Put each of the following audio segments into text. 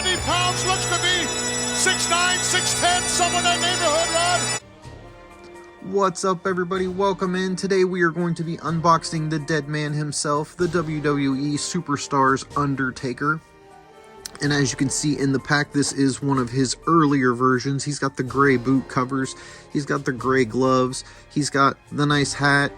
170 pounds, looks to be 6'9", 6'10", somewhere in that neighborhood, Rod. What's up, everybody? Welcome in. Today we are going to be unboxing the dead man himself, the WWE Superstars Undertaker. And as you can see in the pack, this is one of his earlier versions. He's got the gray boot covers, he's got the gray gloves, he's got the nice hat.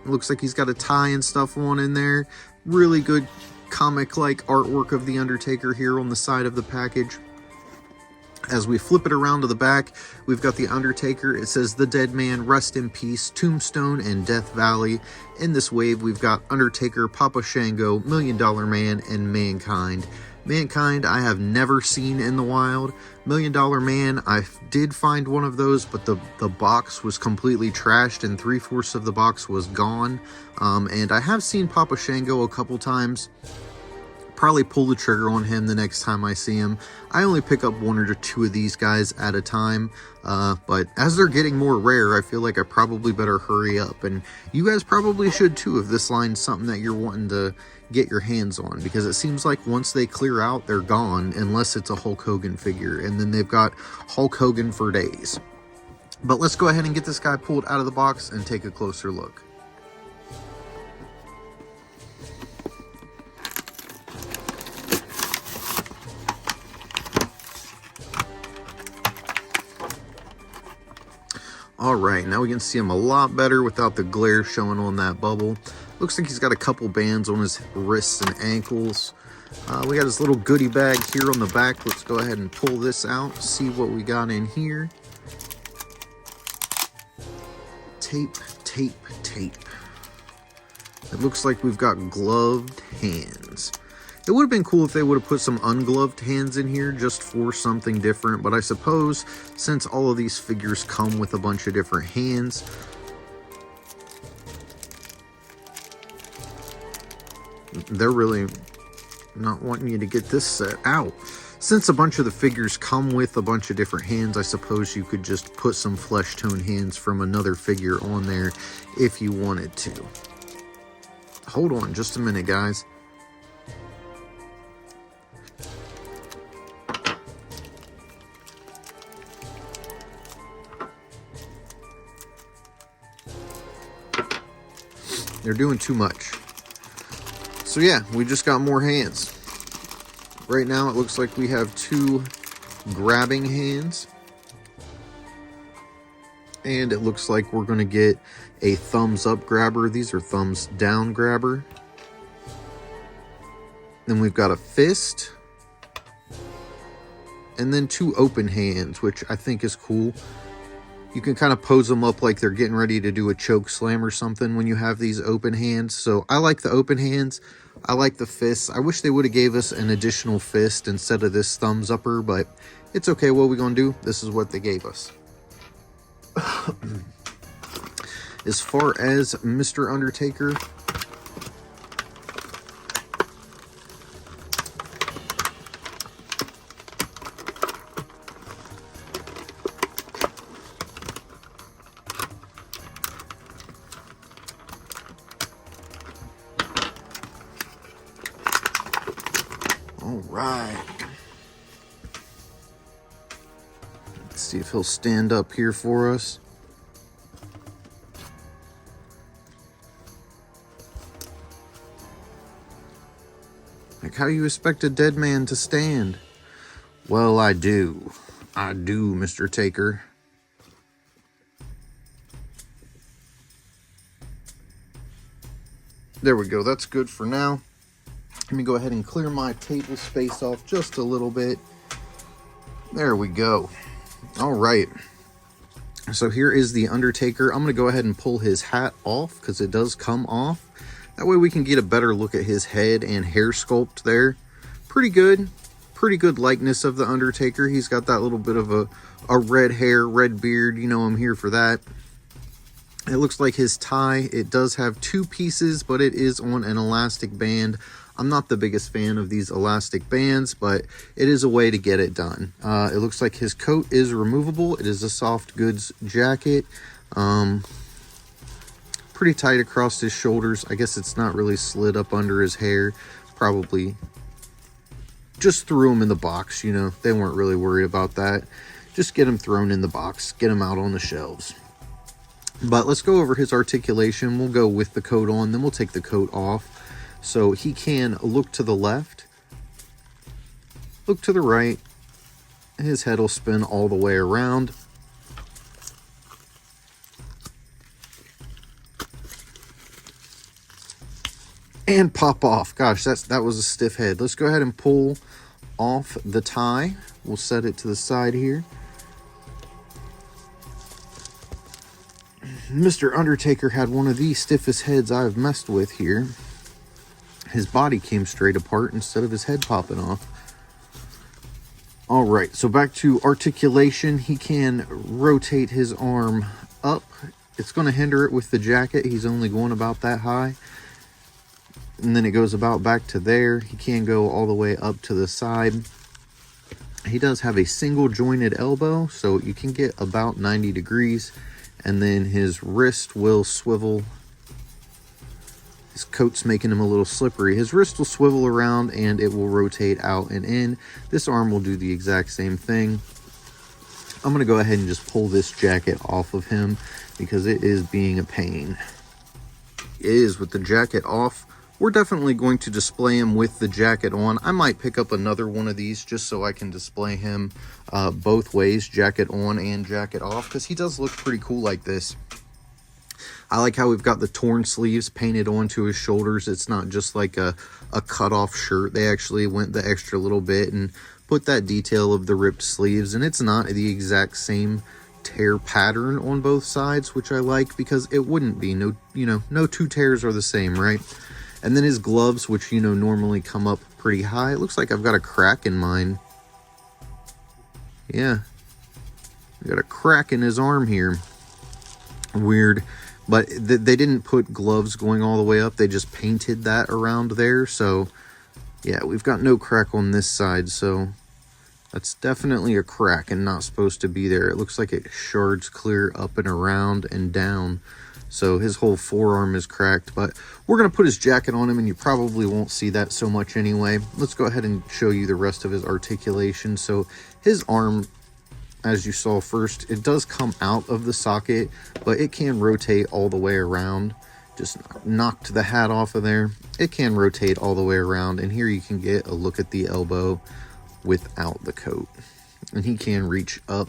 It looks like he's got a tie and stuff on in there. Really good comic-like artwork of the Undertaker here on the side of the package. As we flip it around to the back, we've got the Undertaker. It says, "The Dead Man, Rest in Peace, Tombstone, and Death Valley." In this wave, we've got Undertaker, Papa Shango, $1 Million Man, and Mankind. Mankind, I have never seen in the wild. $1 Million Man, I did find one of those, but the box was completely trashed and 3/4 of the box was gone. And I have seen Papa Shango a couple times. Probably pull the trigger on him the next time I see him. I only pick up 1 or 2 of these guys at a time, but as they're getting more rare, I feel like I probably better hurry up, and you guys probably should too if this line's something that you're wanting to get your hands on, because it seems like once they clear out, they're gone, unless it's a Hulk Hogan figure, and then they've got Hulk Hogan for days. But let's go ahead and get this guy pulled out of the box and take a closer look. Alright, now we can see him a lot better without the glare showing on that bubble. Looks like he's got a couple bands on his wrists and ankles. We got his little goodie bag here on the back. Let's go ahead and pull this out, see what we got in here. Tape, tape, tape. It looks like we've got gloved hands. It would have been cool if they would have put some ungloved hands in here just for something different, but I suppose since all of these figures come with a bunch of different hands, they're really not wanting you to get this set out. Since a bunch of the figures come with a bunch of different hands, I suppose you could just put some flesh tone hands from another figure on there if you wanted to. Hold on just a minute, guys. They're doing too much. So yeah, we just got more hands. Right now it looks like we have 2 grabbing hands. And it looks like we're going to get a thumbs up grabber. These are thumbs down grabber. Then we've got a fist. And then 2 open hands, which I think is cool. You can kind of pose them up like they're getting ready to do a choke slam or something when you have these open hands. So I like the open hands. I like the fists. I wish they would have gave us an additional fist instead of this thumbs upper, but it's okay. What are we going to do? This is what they gave us. As far as Mr. Undertaker, all right. Let's see if he'll stand up here for us. Like, how do you expect a dead man to stand? Well, I do. I do, Mr. Taker. There we go. That's good for now. Let me go ahead and clear my table space off just a little bit. There we go. All right. So here is the Undertaker. I'm going to go ahead and pull his hat off because it does come off. That way we can get a better look at his head and hair sculpt there. Pretty good. Pretty good likeness of the Undertaker. He's got that little bit of a red hair, red beard. You know, I'm here for that. It looks like his tie, it does have 2 pieces, but it is on an elastic band. I'm not the biggest fan of these elastic bands, but it is a way to get it done. It looks like his coat is removable. It is a soft goods jacket. Pretty tight across his shoulders. I guess it's not really slid up under his hair. Probably just threw them in the box. You know, they weren't really worried about that. Just get him thrown in the box, get him out on the shelves. But let's go over his articulation. We'll go with the coat on, then we'll take the coat off. So he can look to the left, look to the right. His head will spin all the way around. And pop off. Gosh, that was a stiff head. Let's go ahead and pull off the tie. We'll set it to the side here. Mr. Undertaker had one of the stiffest heads I've messed with here. His body came straight apart instead of his head popping off. Alright, so back to articulation. He can rotate his arm up. It's going to hinder it with the jacket. He's only going about that high. And then it goes about back to there. He can go all the way up to the side. He does have a single jointed elbow, so you can get about 90 degrees. And then his wrist will swivel. His coat's making him a little slippery. His wrist will swivel around and it will rotate out and in. This arm will do the exact same thing. I'm going to go ahead and just pull this jacket off of him because it is being a pain. It is with the jacket off. We're definitely going to display him with the jacket on. I might pick up another one of these just so I can display him both ways, jacket on and jacket off, because he does look pretty cool like this. I like how we've got the torn sleeves painted onto his shoulders. It's not just like a cut-off shirt. They actually went the extra little bit and put that detail of the ripped sleeves, and it's not the exact same tear pattern on both sides, which I like because it wouldn't be. No two tears are the same, right? And then his gloves, which, normally come up pretty high. It looks like I've got a crack in mine. Yeah. I got a crack in his arm here. Weird. But they didn't put gloves going all the way up. They just painted that around there. So, yeah, we've got no crack on this side. So, that's definitely a crack and not supposed to be there. It looks like it shards clear up and around and down. So his whole forearm is cracked, but we're going to put his jacket on him and you probably won't see that so much anyway. Let's go ahead and show you the rest of his articulation. So his arm, as you saw first, it does come out of the socket, but it can rotate all the way around. Just knocked the hat off of there. It can rotate all the way around, and here you can get a look at the elbow without the coat. And he can reach up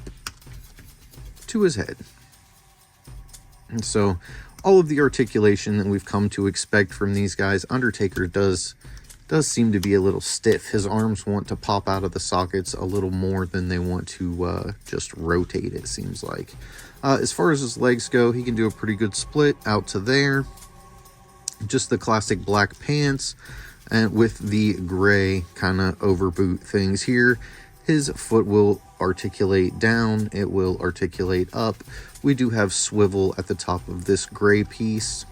to his head. And so all of the articulation that we've come to expect from these guys, Undertaker does seem to be a little stiff. His arms want to pop out of the sockets a little more than they want to just rotate, it seems like. As far as his legs go, he can do a pretty good split out to there. Just the classic black pants and with the gray kind of overboot things here. His foot will articulate down, it will articulate up. We do have swivel at the top of this gray piece,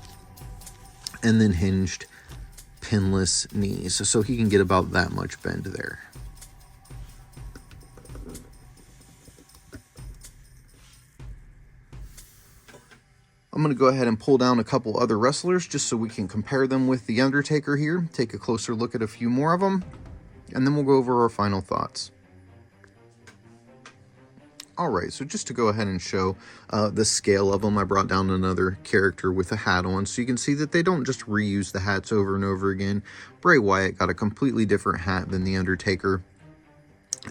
and then hinged pinless knees, so he can get about that much bend there. I'm going to go ahead and pull down a couple other wrestlers just so we can compare them with The Undertaker here, take a closer look at a few more of them, and then we'll go over our final thoughts. Alright, so just to go ahead and show the scale of them, I brought down another character with a hat on, so you can see that they don't just reuse the hats over and over again. Bray Wyatt got a completely different hat than The Undertaker.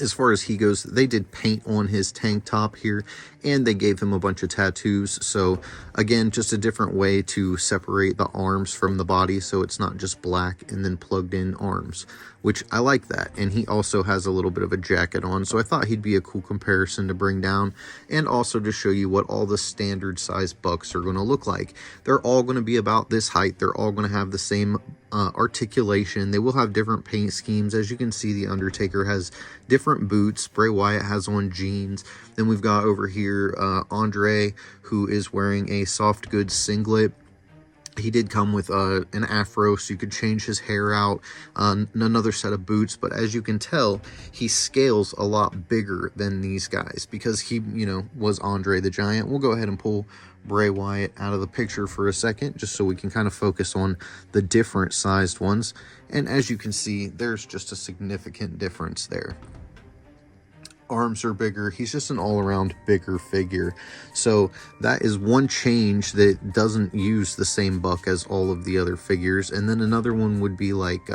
As far as he goes, they did paint on his tank top here, and they gave him a bunch of tattoos. So again, just a different way to separate the arms from the body, so it's not just black and then plugged in arms, which I like that. And he also has a little bit of a jacket on, so I thought he'd be a cool comparison to bring down, and also to show you what all the standard size bucks are going to look like. They're all going to be about this height. They're all going to have the same articulation. They will have different paint schemes. As you can see, The Undertaker has different boots. Bray Wyatt has on jeans. Then we've got over here Andre, who is wearing a soft goods singlet. He did come with an afro, so you could change his hair out, another set of boots. But as you can tell, he scales a lot bigger than these guys because he, was Andre the Giant. We'll go ahead and pull Bray Wyatt out of the picture for a second, just so we can kind of focus on the different sized ones. And as you can see, there's just a significant difference there. Arms are bigger. He's just an all-around bigger figure. So that is one change that doesn't use the same buck as all of the other figures. And then another one would be like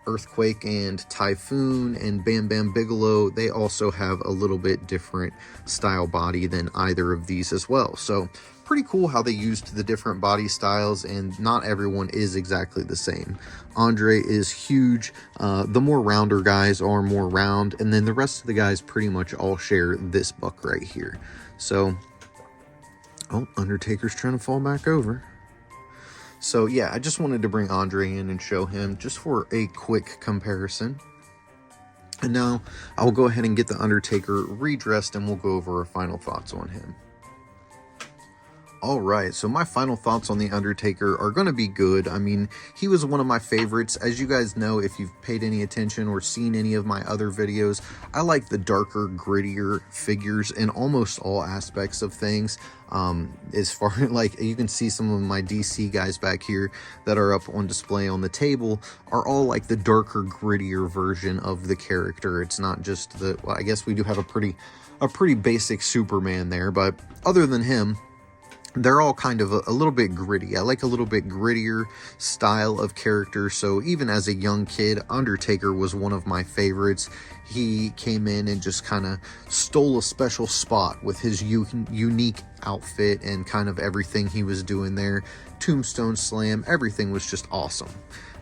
Earthquake and Typhoon and Bam Bam Bigelow. They also have a little bit different style body than either of these as well. So pretty cool how they used the different body styles, and not everyone is exactly the same. Andre is huge. The more rounder guys are more round, and then the rest of the guys pretty much all share this buck right here. So, oh, Undertaker's trying to fall back over. So yeah, I just wanted to bring Andre in and show him just for a quick comparison. And now I'll go ahead and get the Undertaker redressed, and we'll go over our final thoughts on him. Alright, so my final thoughts on The Undertaker are going to be good. I mean, he was one of my favorites. As you guys know, if you've paid any attention or seen any of my other videos, I like the darker, grittier figures in almost all aspects of things. As far like you can see some of my DC guys back here that are up on display on the table are all like the darker, grittier version of the character. It's not just the, well, I guess we do have a pretty basic Superman there, but other than him, they're all kind of a little bit gritty. I like a little bit grittier style of character. So even as a young kid, Undertaker was one of my favorites. He came in and just kind of stole a special spot with his unique outfit and kind of everything he was doing there. Tombstone Slam, everything was just awesome.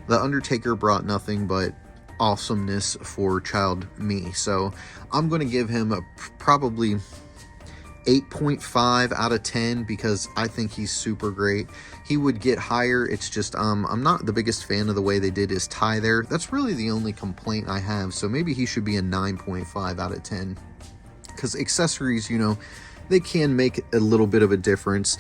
The Undertaker brought nothing but awesomeness for child me. So I'm going to give him a probably 8.5 out of 10 because I think he's super great. He would get higher. It's just I'm not the biggest fan of the way they did his tie there. That's really the only complaint I have. So maybe he should be a 9.5 out of 10 because accessories, you know, they can make a little bit of a difference.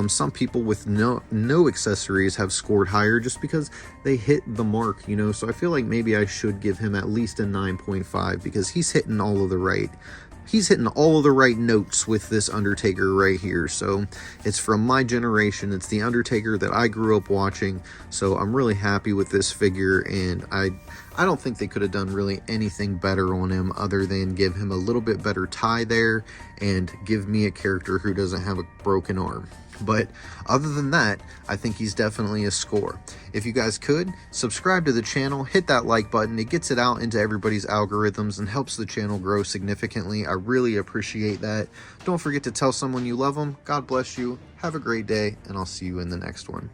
Some people with no accessories have scored higher just because they hit the mark, you know. So I feel like maybe I should give him at least a 9.5 because he's hitting all of the right notes with this Undertaker right here. So it's from my generation. It's the Undertaker that I grew up watching. So I'm really happy with this figure, and I don't think they could have done really anything better on him other than give him a little bit better tie there and give me a character who doesn't have a broken arm. But other than that, I think he's definitely a score. If you guys could, subscribe to the channel, hit that like button. It gets it out into everybody's algorithms and helps the channel grow significantly. I really appreciate that. Don't forget to tell someone you love them. God bless you. Have a great day, and I'll see you in the next one.